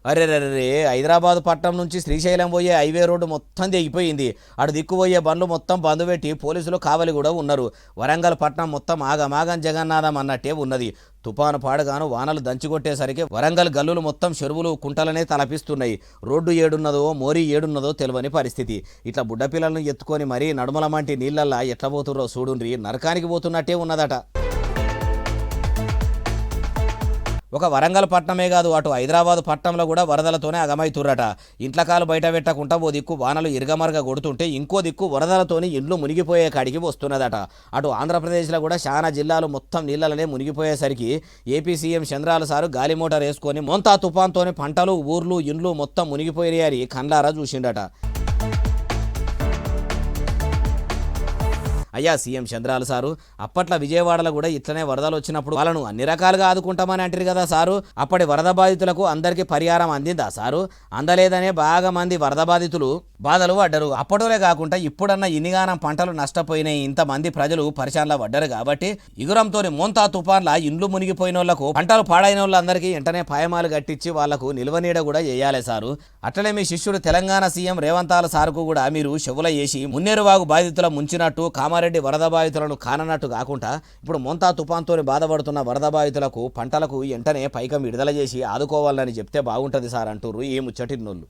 అరెరెరే హైదరాబాద్ పట్టణం నుంచి శ్రీశైలం పోయే హైవే రోడ్డు మొత్తం తెగిపోయింది. అటు దిక్కుపోయే బండ్లు మొత్తం బంద్ పెట్టి పోలీసులు కావలి కూడా ఉన్నారు. వరంగల్ పట్టణం మొత్తం ఆగమాగం జగన్నాథం అన్నట్టే ఉన్నది. తుపాను పాడుగాను వానలు దంచికొట్టేసరికి వరంగల్ గల్లులు మొత్తం చెరువులు కుంటలనే తలపిస్తున్నాయి. రోడ్డు ఏడున్నదో మోరీ ఏడున్నదో తెలియని పరిస్థితి. ఇట్లా బుడ్డపిల్లలను ఎత్తుకొని మరీ నడుమల మంటి నీళ్ళల్లా ఎట్లా పోతుర్రో చూడుండ్రి, నరకానికి పోతున్నట్టే ఉన్నదట. ఒక వరంగల్ పట్టణమే కాదు, అటు హైదరాబాద్ పట్టణంలో కూడా వరదలతోనే అగమైతుర్రట. ఇంట్ల కాలు బయట పెట్టకుండా ఓ దిక్కు వానలు ఇరగమరగ కొడుతుంటే ఇంకో దిక్కు వరదలతోని ఇండ్లు మునిగిపోయే కాడికి వస్తున్నదట. అటు ఆంధ్రప్రదేశ్లో కూడా చాలా జిల్లాలు మొత్తం నీళ్ళనే మునిగిపోయేసరికి ఏపీ సీఎం చంద్రాల సారు గాలి మోటార్ వేసుకొని మోంతా తుఫాన్తోని పంటలు ఊర్లు ఇండ్లు మొత్తం మునిగిపోయాయని కండ్లారా చూసిండట. అయ్యా సీఎం చంద్రాల సారు, అప్పట్లో విజయవాడలో కూడా ఇట్లనే వరదలు వచ్చినప్పుడు వాళ్ళను అన్ని రకాలుగా ఆదుకుంటామని అంటారు కదా సారు. అప్పటి వరద బాధితులకు అందరికీ పరిహారం అందిందా సారు? అందలేదనే బాగా మంది వరద బాధితులు బాధలు పడ్డరు. అప్పటిలే కాకుండా ఇప్పుడన్నా ఇన్నిగానం పంటలు నష్టపోయినాయి, ఇంతమంది ప్రజలు పరిశానలో పడ్డారు కాబట్టి ఇగురంతో మోంతా తుఫాన్ల ఇండ్లు మునిగిపోయిన వాళ్ళకు పంటలు పాడైన వాళ్ళందరికీ వెంటనే పాయమాలు కట్టించి వాళ్లకు నిల్వనీడ కూడా చేయాలి సారు. అట్లనే మీ శిష్యుడు తెలంగాణ సీఎం రేవంతాల సార్కు కూడా మీరు చెవుల చేసి మున్నేరువాగు బాధితుల ముంచినట్టు కామారెడ్డి వరద బాధితులను కానన్నట్టు కాకుండా ఇప్పుడు మోంతా తుఫాన్తో బాధపడుతున్న వరద బాధితులకు పంటలకు వెంటనే పైకం విడుదల చేసి ఆదుకోవాలని చెప్తే బాగుంటుంది సార్ అంటూరు ఈ ముచ్చటినోళ్ళు.